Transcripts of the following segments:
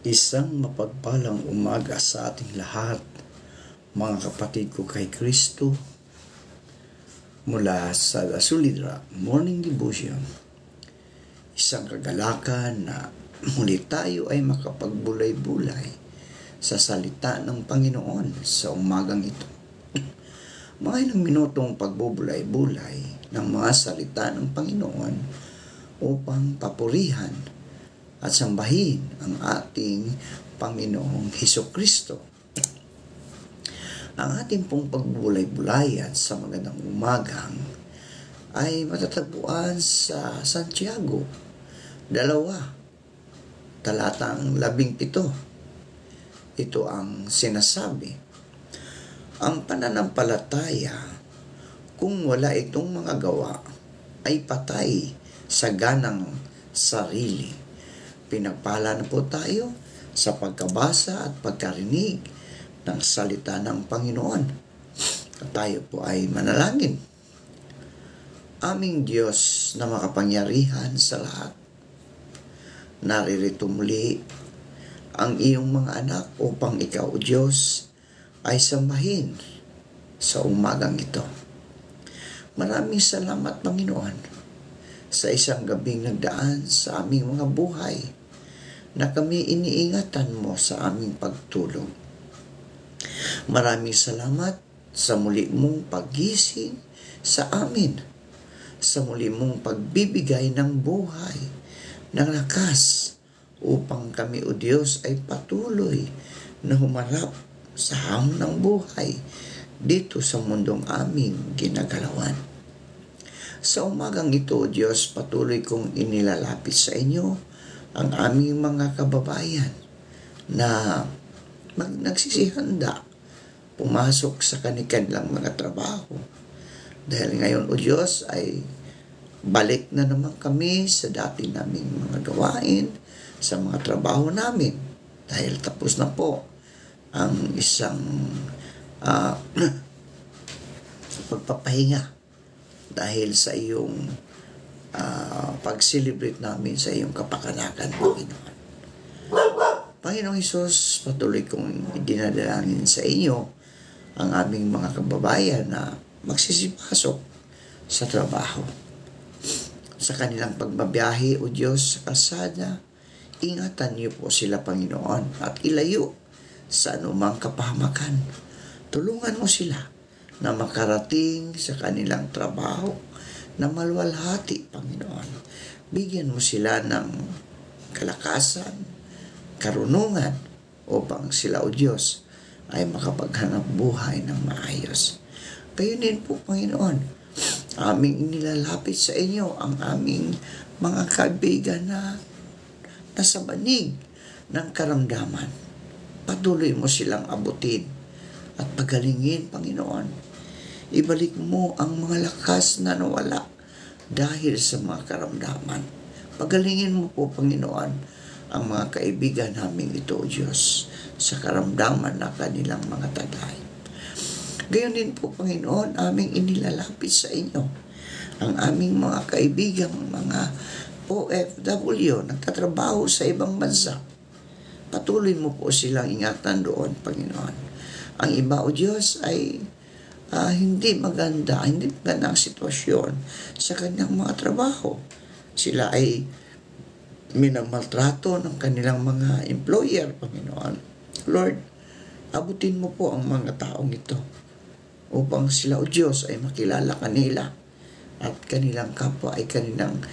Isang mapagpalang umaga sa ating lahat, mga kapatid ko kay Kristo, mula sa The Sulidra Morning Devotion. Isang kagalakan na muli tayo ay makapagbulay-bulay sa salita ng Panginoon sa umagang ito. Mga ilang minutong pagbubulay-bulay ng mga salita ng Panginoon upang papurihan at sambahin ang ating Panginoong Hesukristo. Ang ating pong pagbulay-bulayan sa magandang umagang ay matatagpuan sa Santiago 2, talatang 17. Ito ang sinasabi: ang pananampalataya, kung wala itong mga gawa, ay patay sa ganang sarili. Pinagpala na po tayo sa pagkabasa at pagkarinig ng salita ng Panginoon. At tayo po ay manalangin. Aming Diyos na makapangyarihan sa lahat, naririto muli ang iyong mga anak upang ikaw, O Diyos, ay sambahin sa umagang ito. Maraming salamat, Panginoon, sa isang gabing nagdaan sa aming mga buhay na kami iniingatan mo sa aming pagtulog. Maraming salamat sa muli mong paggising sa amin, sa muli mong pagbibigay ng buhay, ng lakas, upang kami, O Diyos, ay patuloy na humarap sa hamon ng buhay dito sa mundong aming ginagalawan. Sa umagang ito, O Diyos, patuloy kong inilalapit sa inyo ang aming mga kababayan na nagsisihanda pumasok sa kanilang mga trabaho. Dahil ngayon, O Diyos, ay balik na naman kami sa dati naming mga gawain, sa mga trabaho namin. Dahil tapos na po ang isang pagpapahinga dahil sa iyong pag-celebrate namin sa iyong kapakanakan, Panginoon. Panginoong Hesus, patuloy kong idinadalangin sa inyo ang aming mga kababayan na magsisipasok sa trabaho. Sa kanilang pagbabiyahe, O Diyos, sa kalsada, ingatan niyo po sila, Panginoon, at ilayo sa anumang kapahamakan. Tulungan mo sila na makarating sa kanilang trabaho na maluwalhati, Panginoon. Bigyan mo sila ng kalakasan, karunungan, upang sila, O Diyos, ay makapaghanap buhay ng maayos. Kayo din po, Panginoon, aming inilalapit sa inyo ang aming mga kaibigan na nasa banig ng karamdaman. Patuloy mo silang abutin at pagalingin, Panginoon. Ibalik mo ang mga lakas na nawala dahil sa mga karamdaman. Pagalingin mo po, Panginoon, ang mga kaibigan namin ito, O Diyos, sa karamdaman na kanilang mga tagay. Gayon din po, Panginoon, aming inilalapit sa inyo ang aming mga kaibigan, mga OFW, nagtatrabaho sa ibang bansa. Patuloy mo po silang ingatan doon, Panginoon. Ang iba, O Diyos, ay hindi magandang sitwasyon sa kanyang mga trabaho. Sila ay minamaltrato ng kanilang mga employer, Panginoon. Lord, abutin mo po ang mga taong ito upang sila, O Diyos, ay makilala kanila at kanilang kapwa ay kanilang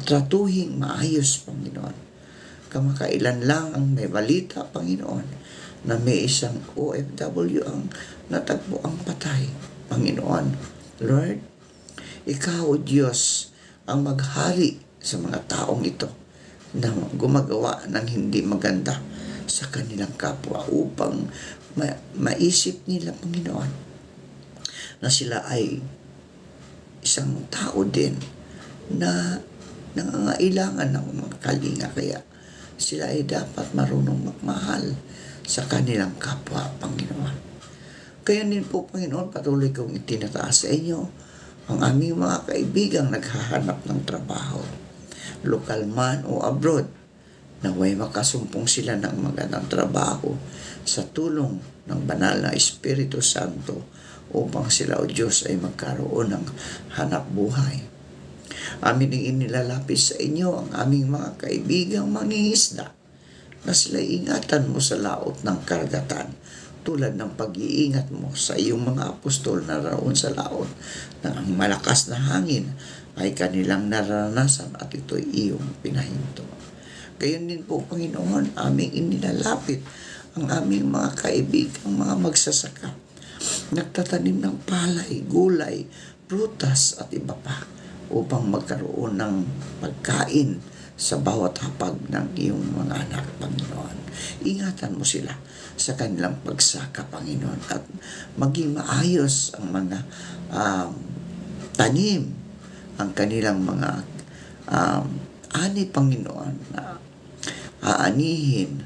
tratuhing maayos, Panginoon. Kamakailan lang ang may balita, Panginoon, na may isang OFW ang natagpo ang patay. Panginoon, Lord, Ikaw, O Diyos, ang maghari sa mga taong ito na gumagawa ng hindi maganda sa kanilang kapwa upang maisip nila, Panginoon, na sila ay isang tao din na nangangailangan ng mga kalinga, kaya sila ay dapat marunong magmahal sa kanilang kapwa, Panginoon. Kaya din po, Panginoon, patuloy kong itinataas sa inyo ang aming mga kaibigang naghahanap ng trabaho, lokal man o abroad. Naway makasumpong sila ng magandang trabaho sa tulong ng banal na Espiritu Santo upang sila, O Diyos, ay magkaroon ng hanap buhay. Amin ang inilalapit sa inyo ang aming mga kaibigang mangingisda na sila'y ingatan mo sa laot ng karagatan tulad ng pag-iingat mo sa iyong mga apostol na naroon sa laot na ang malakas na hangin ay kanilang naranasan at ito'y iyong pinahinto. Gayon din po, Panginoon, aming inilalapit ang aming mga kaibigang mga magsasaka, nagtatanim ng palay, gulay, prutas at iba pa upang magkaroon ng pagkain sa bawat hapag ng iyong mga anak, Panginoon. Ingatan mo sila sa kanilang pagsaka, Panginoon, at maging maayos ang mga tanim, ang kanilang mga ani, Panginoon, na aanihin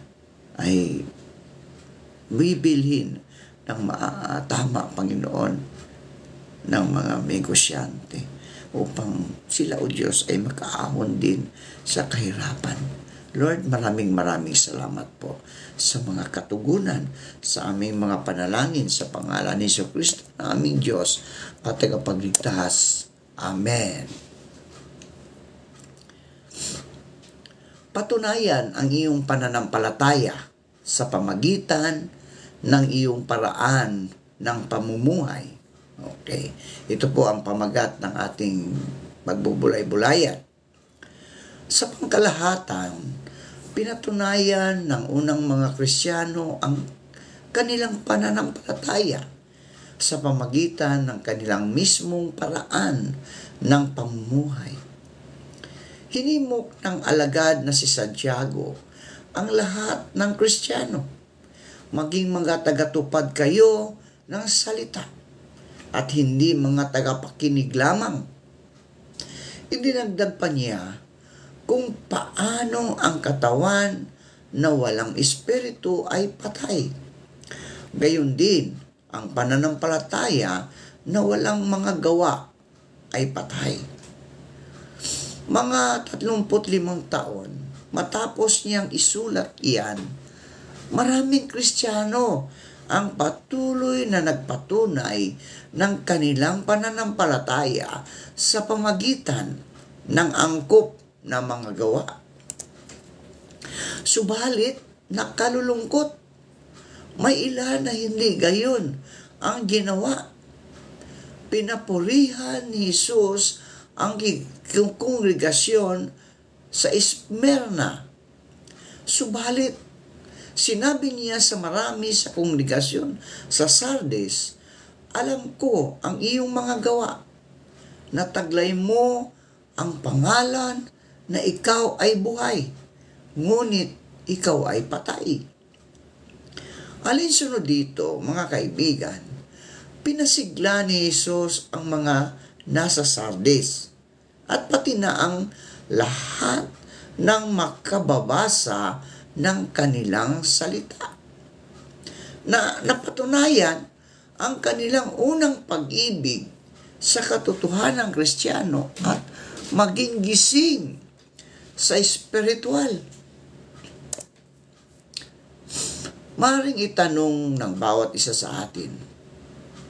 ay bibilhin ng tama, Panginoon, ng mga negosyante upang sila, O Diyos, ay makaahon din sa kahirapan. Lord, maraming salamat po sa mga katugunan sa aming mga panalangin sa pangalan ni Jesucristo na aming Diyos at tagapagligtas. Amen. Patunayan ang iyong pananampalataya sa pamagitan ng iyong paraan ng pamumuhay. Okay. Ito po ang pamagat ng ating pagbubulay-bulayan. Sa pangkalahatan, pinatunayan ng unang mga Kristiyano ang kanilang pananampalataya sa pamagitan ng kanilang mismong paraan ng pamumuhay. Hinimok ng alagad na si Santiago ang lahat ng Kristiyano, maging mga tagatupad kayo ng salita at hindi mga tagapakinig lamang. Idinagdag pa niya kung paano ang katawan na walang espiritu ay patay. Gayon din, ang pananampalataya na walang mga gawa ay patay. Mga 35 taon matapos niyang isulat iyan, maraming Kristiyano ang patuloy na nagpatunay ng kanilang pananampalataya sa pamagitan ng angkop na mga gawa. Subalit, nakalulungkot, may ilan na hindi gayon ang ginawa. Pinapurihan ni Jesus ang kongregasyon sa Smyrna. Subalit, sinabi niya sa marami sa kongregasyon sa Sardes, alam ko ang iyong mga gawa. Nataglay mo ang pangalan na ikaw ay buhay, ngunit ikaw ay patay. Alinsunod dito, mga kaibigan, pinasigla ni Jesus ang mga nasa Sardes at pati na ang lahat ng makababasa ng kanilang salita na napatunayan ang kanilang unang pag-ibig sa katotohanang Kristiyano at maging gising sa espiritual. Maring itanong ng bawat isa sa atin,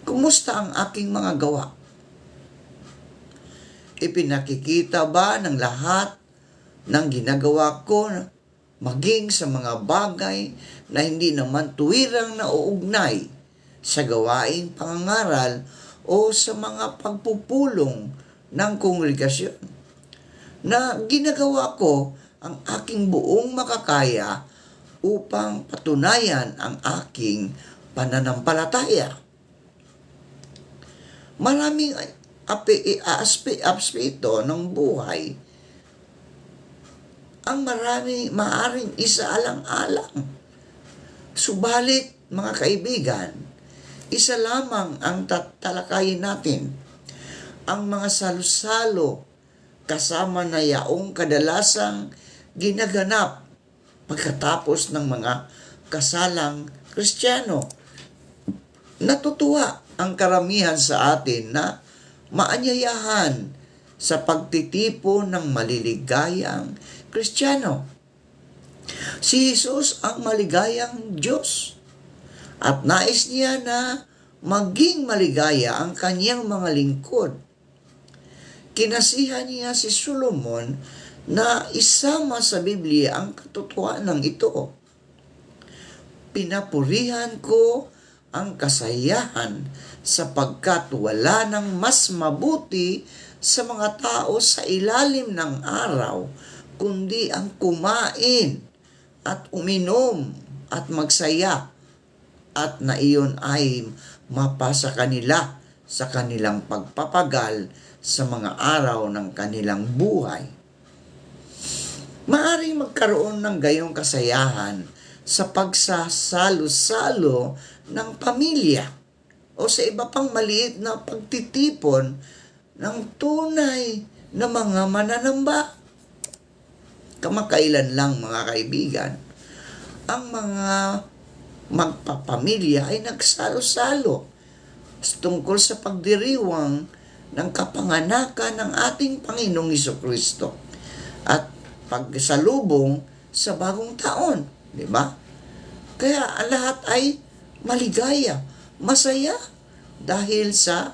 kumusta ang aking mga gawa? Ipinakikita ba ng lahat ng ginagawa ko maging sa mga bagay na hindi naman tuwirang nauugnay sa gawaing pangangaral o sa mga pagpupulong ng kongregasyon, na ginagawa ko ang aking buong makakaya upang patunayan ang aking pananampalataya? Maraming aspeto ng buhay ang maaring isaalang-alang. Subalit, mga kaibigan, isa lamang ang tatalakayin natin. Ang mga salo-salo kasama na yaong kadalasang ginaganap pagkatapos ng mga kasalang Kristiyano. Natutuwa ang karamihan sa atin na maanyayahan sa pagtitipon ng maliligayang Kristiyano. Si Jesus ang maligayang Diyos at nais niya na maging maligaya ang kanyang mga lingkod. Kinasihan niya si Solomon na isama sa Biblia ang katotohanan ito. Pinapurihan ko ang kasayahan sapagkat wala nang mas mabuti sa mga tao sa ilalim ng araw kundi ang kumain at uminom at magsaya at na iyon ay mapasa kanila sa kanilang pagpapagal sa mga araw ng kanilang buhay. Maaring magkaroon ng gayong kasayahan sa pagsasalo-salo ng pamilya o sa iba pang maliit na pagtitipon ng tunay na mga mananamba. Kamakailan lang mga kaibigan, ang mga magpapamilya ay nagsalo-salo tungkol sa pagdiriwang ng kapanganakan ng ating Panginoong Hesukristo at pagsalubong sa bagong taon, di ba? Kaya ang lahat ay maligaya, masaya dahil sa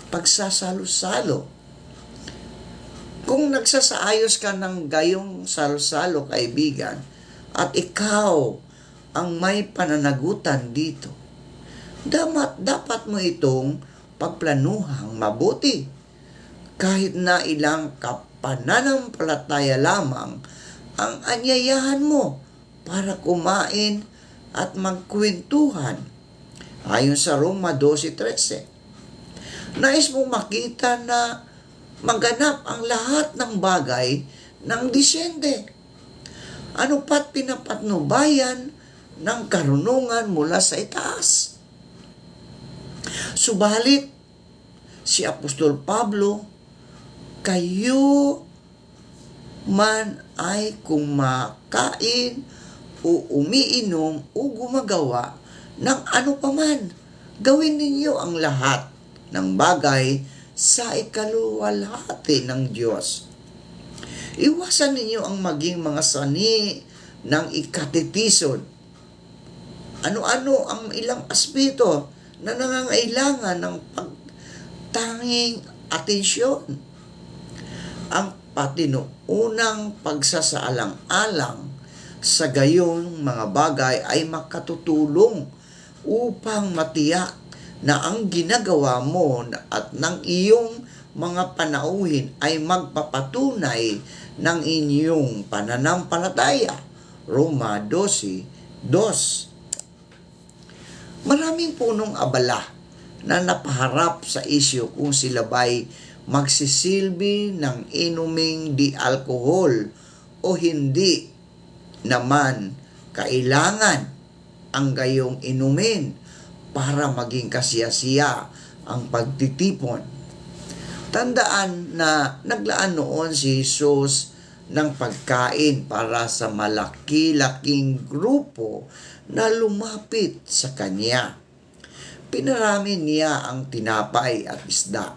pagsasalo-salo. Kung nagsasaayos ka ng gayong salo-salo, kaibigan, at ikaw ang may pananagutan dito, dapat mo itong pagplanuhang mabuti. Kahit na ilang kapananampalataya lamang ang anyayahan mo para kumain at magkwentuhan. Ayon sa Roma 12:13. Nais mong makita na maganap ang lahat ng bagay ng disyende. Ano pat pinapatnubayan ng karunungan mula sa itaas. Subalit, si Apostol Pablo, kayo man ay kumakain o umiinom o gumagawa ng ano paman, gawin ninyo ang lahat ng bagay sa ikaluwalhati ng Diyos. Iwasan ninyo ang maging mga sani ng ikatitison. Ano-ano ang ilang aspeto na nangangailangan ng pagtanging atensyon. Ang patinuunang pagsasaalang-alang sa gayong mga bagay ay makatutulong upang matiyak na ang ginagawa mo at ng iyong mga panauhin ay magpapatunay ng inyong pananampalataya. Roma 12:2. Maraming punong abala na napaharap sa isyu kung sila ba'y magsisilbi ng inuming di alkohol o hindi naman kailangan ang gayong inumin para maging kasiyasiya ang pagtitipon. Tandaan na naglaan noon si Jesus ng pagkain para sa malaki-laking grupo na lumapit sa kanya. Pinarami niya ang tinapay at isda.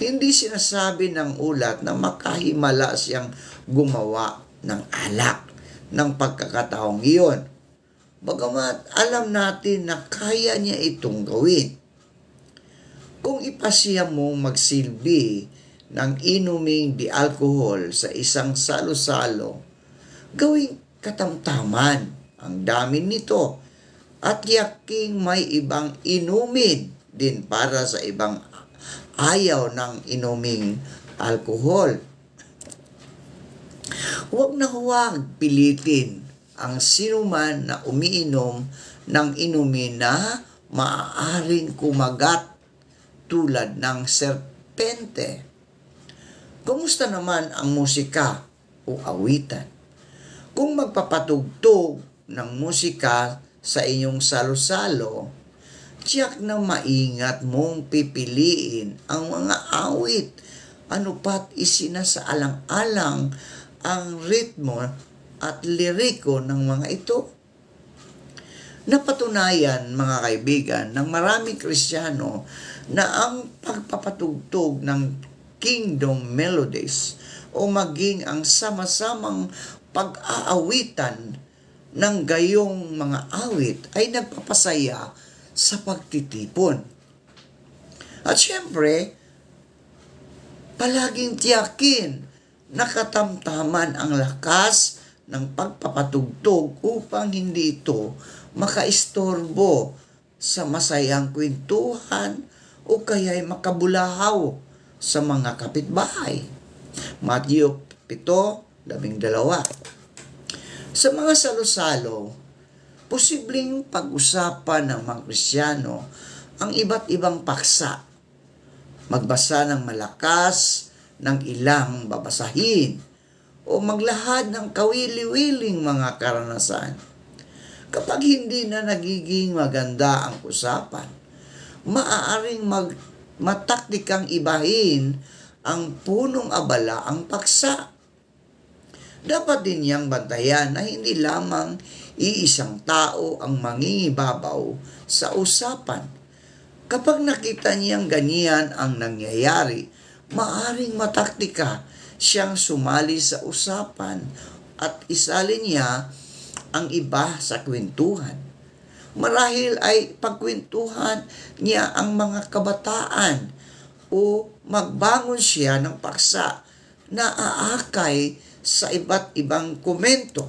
Hindi sinasabi ng ulat na makahimala siyang gumawa ng alak ng pagkakataong iyon. Bagamat alam natin na kaya niya itong gawin. Kung ipasiya mong magsilbi ng inuming di alcohol sa isang salo-salo, gawing katamtaman ang dami nito at yaking may ibang inumin din para sa ibang ayaw ng inuming alkohol. Huwag na huwag pilitin ang sinuman na umiinom ng inumin na maaaring kumagat tulad ng serpente. Kumusta naman ang musika o awitan? Kung magpapatugtog ng musika sa inyong salo-salo, tiyak na maingat mong pipiliin ang mga awit. Ano pat isinasaalang-alang ang ritmo at liriko ng mga ito. Napatunayan, mga kaibigan, ng maraming Kristiyano na ang pagpapatugtog ng kingdom melodies o maging ang sama-samang pag-aawitan ng gayong mga awit ay nagpapasaya sa pagtitipon. At syempre, palaging tiyakin na katamtaman ang lakas ng pagpapatugtog upang hindi ito makaistorbo sa masayang kwentuhan o kaya'y makabulahaw sa mga kapitbahay. Matthew 7:12. Sa mga salo-salo, posibleng pag-usapan ng mga Kristiyano ang iba't ibang paksa. Magbasa ng malakas ng ilang babasahin o maglahad ng kawili-wiling mga karanasan. Kapag hindi na nagiging maganda ang usapan, maaaring mataktikang ibahin ang punong abala ang paksa. Dapat din niyang bantayan na hindi lamang iisang tao ang mangingibabaw sa usapan. Kapag nakita niyang ganyan ang nangyayari, maaring mataktika siyang sumali sa usapan at isali niya ang iba sa kwentuhan. Marahil ay pagkwentuhan niya ang mga kabataan o magbangon siya ng paksa na aakay sa iba't ibang komento.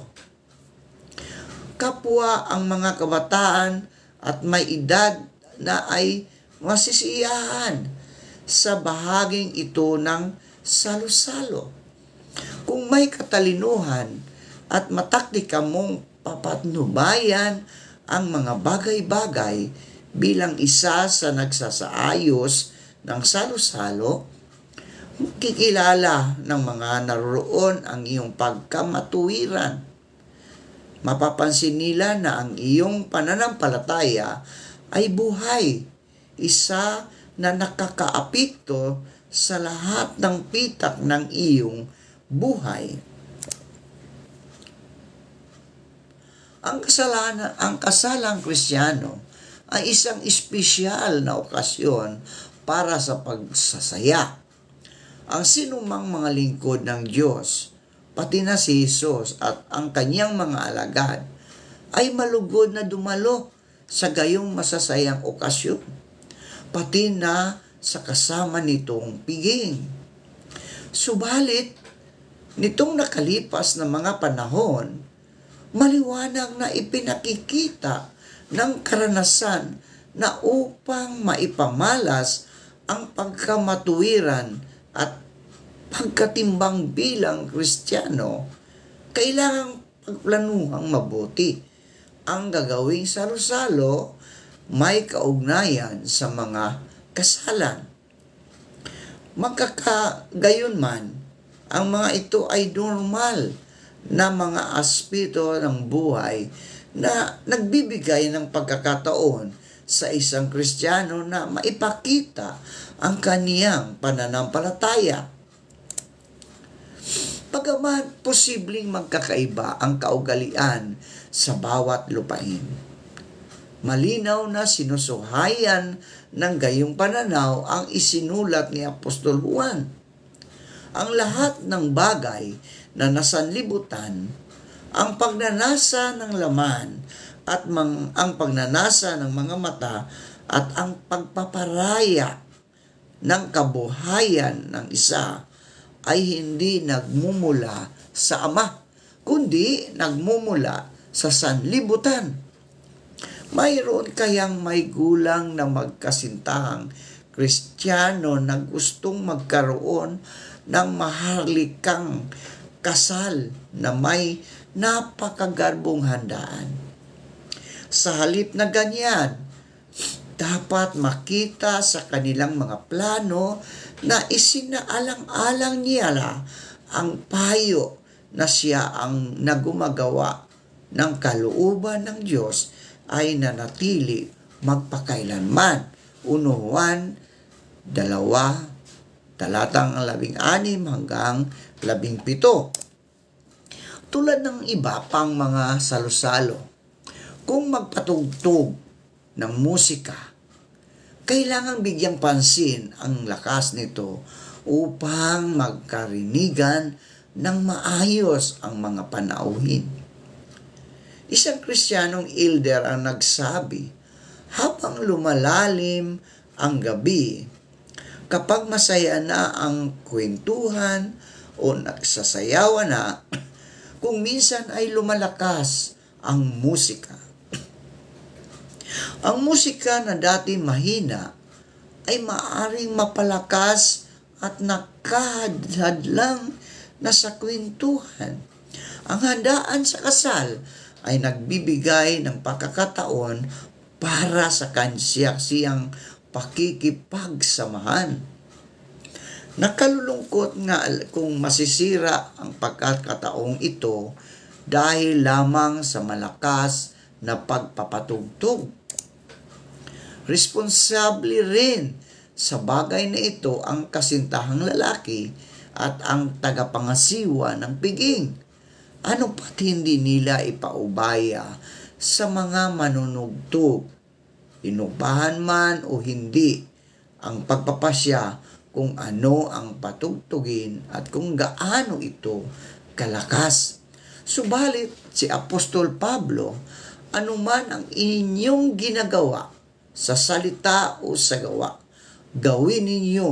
Kapwa ang mga kabataan at may edad na ay masisiyahan sa bahaging ito ng salo-salo. Kung may katalinuhan at mataktika mong papatnubayan ang mga bagay-bagay bilang isa sa nagsasaayos ng salo-salo, makikilala ng mga naroon ang iyong pagkamatuwiran. Mapapansin nila na ang iyong pananampalataya ay buhay, isa na nakakaapekto sa lahat ng pitak ng iyong buhay. Ang kasalang Kristiyano ay isang espesyal na okasyon para sa pagsasaya. Ang sinumang mga lingkod ng Diyos, pati na si Jesus at ang kanyang mga alagad, ay malugod na dumalo sa gayong masasayang okasyon, pati na sa kasama nitong piging. Subalit, nitong nakalipas na mga panahon, maliwanag na ipinakikita ng karanasan na upang maipamalas ang pagkamatuwiran at pagkatimbang bilang Kristiyano, kailangang pagplanuhang mabuti. Ang gagawing salo-salo may kaugnayan sa mga kasalan. Magkakagayon man, ang mga ito ay normal na mga aspeto ng buhay na nagbibigay ng pagkakataon sa isang Kristiyano na maipakita ang kaniyang pananampalataya. Bagaman posibleng magkakaiba ang kaugalian sa bawat lupain, malinaw na sinusuhayan ng gayong pananaw ang isinulat ni Apostol Juan. Ang lahat ng bagay na nasanlibutan, ang pagnanasa ng laman at ang pagnanasa ng mga mata at ang pagpaparaya ng kabuhayan ng isa ay hindi nagmumula sa Ama, kundi nagmumula sa sanlibutan. Mayroon kayang may gulang na magkasintahang Kristiyano na gustong magkaroon ng maharlikang kasal na may napakagarbong handaan. Sa halip na ganyan, dapat makita sa kanilang mga plano na isinaalang-alang niya ang payo na siya ang nagumagawa ng kalooban ng Diyos ay nanatili magpakailanman. 1 Juan 2, talatang 16 hanggang 17. Tulad ng iba pang mga salo-salo, kung magpatugtog ng musika, kailangang bigyang pansin ang lakas nito upang magkarinigan ng maayos ang mga panauhin. Isang Kristiyanong elder ang nagsabi, habang lumalalim ang gabi, kapag masaya na ang kwentuhan o nagsasayawan na, kung minsan ay lumalakas ang musika. Ang musika na dati mahina ay maaaring mapalakas at nakahadlang na sa kwentuhan. Ang handaan sa kasal ay nagbibigay ng pagkakataon para sa kansiyang pakikipagsamahan. Nakalulungkot nga kung masisira ang pagkakataong ito dahil lamang sa malakas na pagpapatugtog. Responsable rin sa bagay na ito ang kasintahang lalaki at ang tagapangasiwa ng piging. Ano pat hindi nila ipaubaya sa mga manunugtog, inupahan man o hindi, ang pagpapasya kung ano ang patugtugin at kung gaano ito kalakas. Subalit si Apostol Pablo, anuman ang inyong ginagawa sa salita o sa gawa, gawin ninyo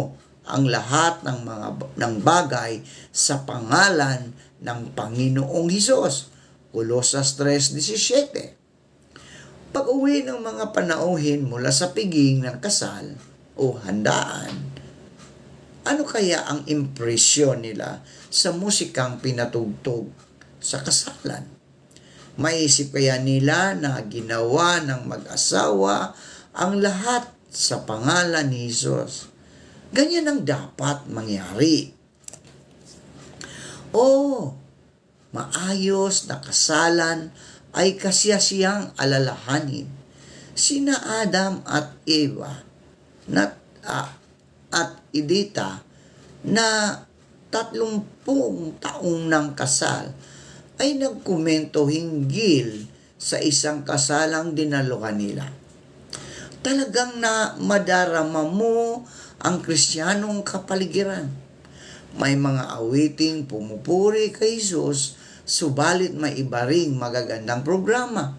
ang lahat ng bagay sa pangalan ng Panginoong Hesus. Kolosas 3:17. Pag-uwi ng mga panauhin mula sa piging ng kasal o handaan, ano kaya ang impresyon nila sa musikang pinatugtog sa kasalan? Maisip kaya nila na ginawa ng mag-asawa ang lahat sa pangalan ni Hesus? Ganyan ang dapat mangyari. Maayos na kasalan ay kasiyasiyang alalahanin. Sina Adam at Eva at Edita na 30 taong ng kasal ay nagkomento hinggil sa isang kasalang dinaluhan nila. Talagang na madarama mo ang Kristiyanong kapaligiran. May mga awiting pumupuri kay Jesus, subalit may iba ring magagandang programa.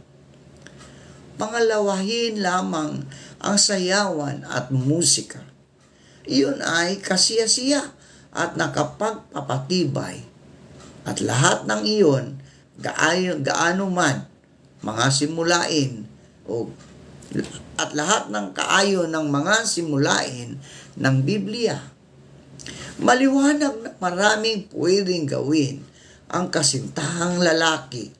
Pangalawahin lamang ang sayawan at musika. Iyon ay kasiyasiya at nakapagpapatibay. At lahat ng iyon, gaano man mga simulain at lahat ng kaayon ng mga simulain ng Biblia. Maliwanag na maraming pwedeng gawin ang kasintahang lalaki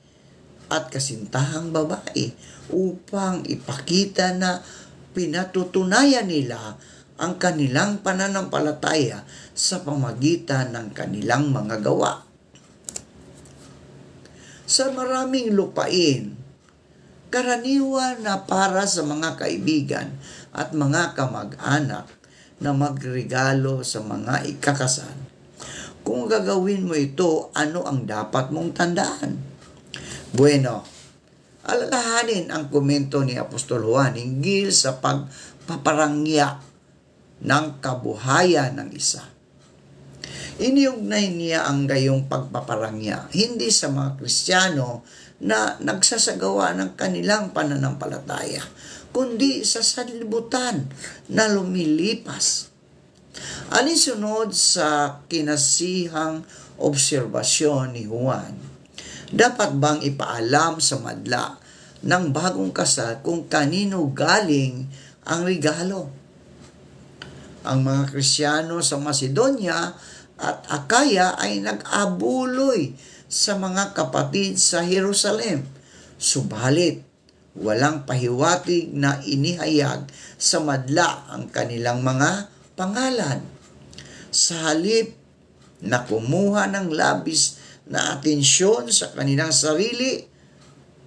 at kasintahang babae upang ipakita na pinatutunayan nila ang kanilang pananampalataya sa pamagitan ng kanilang mga gawa. Sa maraming lupain, karaniwan na para sa mga kaibigan at mga kamag-anak na magregalo sa mga ikakasal. Kung gagawin mo ito, ano ang dapat mong tandaan? Bueno, alalahanin ang komento ni Apostol Juan hinggil sa pagpaparangya ng kabuhayan ng isa. Iniugnay niya ang gayong pagpaparangya hindi sa mga Kristiyano na nagsasagawa ng kanilang pananampalataya, kundi sa sanlibutan na lumilipas. Alinsunod sa kinasihang obserbasyon ni Juan, dapat bang ipaalam sa madla ng bagong kasal kung kanino galing ang regalo? Ang mga Kristiyano sa Macedonia at Akaya ay nag-abuloy sa mga kapatid sa Jerusalem. Subalit, walang pahiwatig na inihayag sa madla ang kanilang mga pangalan. Sa halip na kumuha ng labis na atensyon sa kanilang sarili,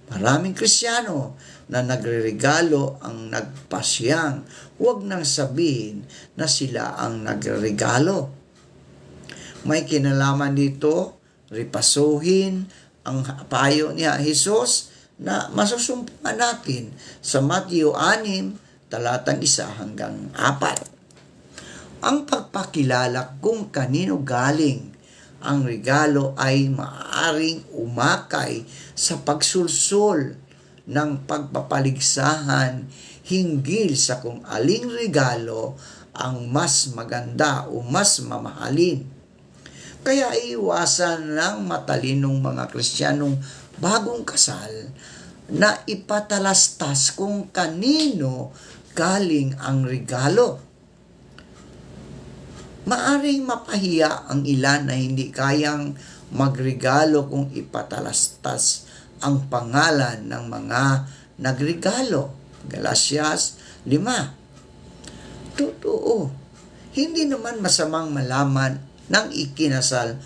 maraming Kristiyano na nagreregalo ang nagpasyang huwag nang sabihin na sila ang nagregalo. May kinalaman dito, ripasuhin ang payo ni Jesus na masusumpungan natin sa Matthew 6, talatang 1 hanggang 4. Ang pagpakilala kung kanino galing ang regalo ay maaaring umakay sa pagsulsol ng pagpapaligsahan hinggil sa kung aling regalo ang mas maganda o mas mamahalin. Kaya iwasan ng matalinong mga Kristiyanong bagong kasal na ipatalastas kung kanino galing ang regalo. Maaring mapahiya ang ilan na hindi kayang magregalo kung ipatalastas ang pangalan ng mga nagregalo. Galatias 5. Totoo, hindi naman masamang malaman ng ikinasal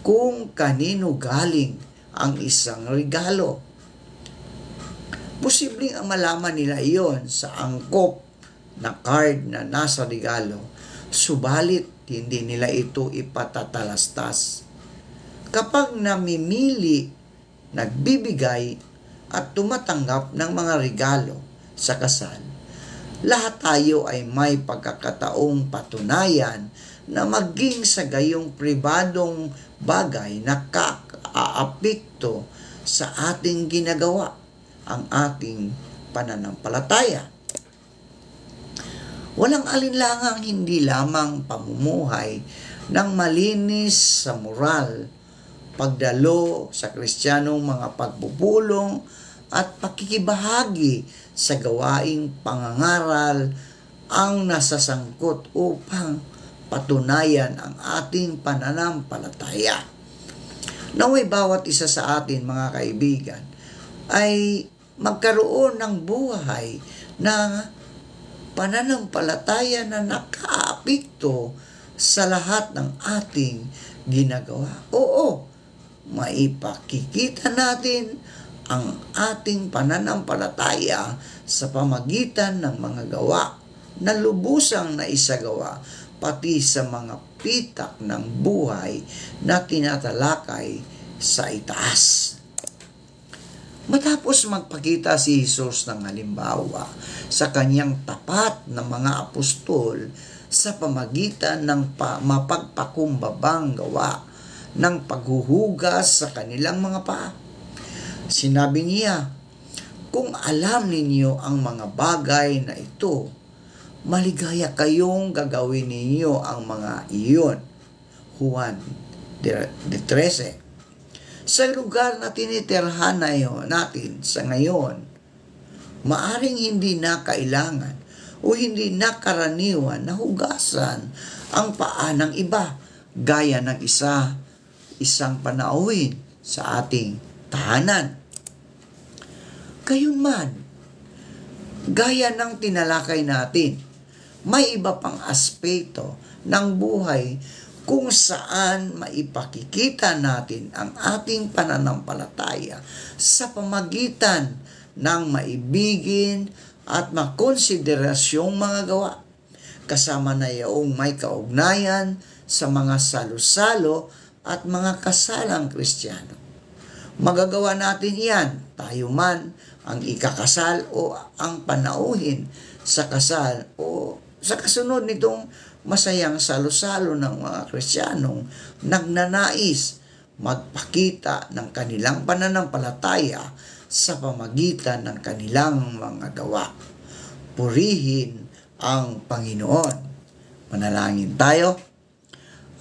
kung kanino galing ang isang regalo. Posibleng ang malaman nila iyon sa angkop na card na nasa regalo, subalit hindi nila ito ipatatalastas. Kapag namimili, nagbibigay at tumatanggap ng mga regalo sa kasal, lahat tayo ay may pagkakataong patunayan na maging sa gayong pribadong bagay na kaaapekto sa ating ginagawa, ang ating pananampalataya. Walang alinlangang hindi lamang pamumuhay ng malinis sa moral, pagdalo sa Kristiyanong mga pagpupulong at pakikibahagi sa gawaing pangangaral ang nasasangkot upang patunayan ang ating pananampalataya. Naway bawat isa sa atin, mga kaibigan, ay magkaroon ng buhay na pananampalataya na nakaapekto sa lahat ng ating ginagawa. Oo, maipakikita natin ang ating pananampalataya sa pamagitan ng mga gawa na lubusang naisagawa, pati sa mga pitak ng buhay na tinatalakay sa itaas. Matapos magpakita si Jesus ng halimbawa sa kanyang tapat na mga apostol sa pamagitan ng mapagpakumbabang gawa ng paghuhugas sa kanilang mga paa, sinabi niya, "Kung alam ninyo ang mga bagay na ito, maligaya kayong gagawin ninyo ang mga iyon." Juan 13. Sa lugar na tinitirhan natin sa ngayon, maaring hindi na kailangan o hindi na karaniwan na hugasan ang paa ng iba gaya ng isang panauhin sa ating tahanan. Gayunman, gaya ng tinalakay natin, may iba pang aspeto ng buhay kung saan maipakikita natin ang ating pananampalataya sa pamagitan ng maibigin at makonsiderasyong mga gawa, kasama na iyong may kaugnayan sa mga salo-salo at mga kasalang Kristiyano. Magagawa natin iyan, tayo man ang ikakasal o ang panauhin sa kasal o sa kasunod nitong masayang salo-salo ng mga Kristiyanong nagnanais magpakita ng kanilang pananampalataya sa pamagitan ng kanilang mga gawa. Purihin ang Panginoon. Manalangin tayo.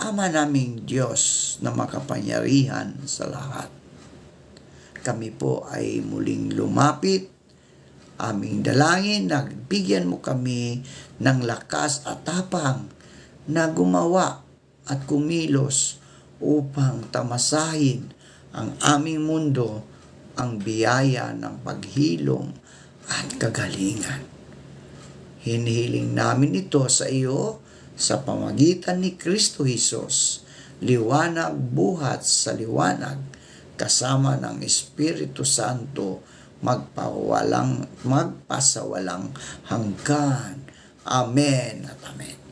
Ama naming Diyos na makapangyarihan sa lahat, kami po ay muling lumapit. Aming dalangin na bigyan mo kami ng lakas at tapang na gumawa at kumilos upang tamasahin ang aming mundo, ang biyaya ng paghilom at kagalingan. Hinihiling namin ito sa iyo sa pamagitan ni Kristo Jesus, liwanag buhat sa liwanag, kasama ng Espiritu Santo, magpasawalang hanggan. Amen at amen.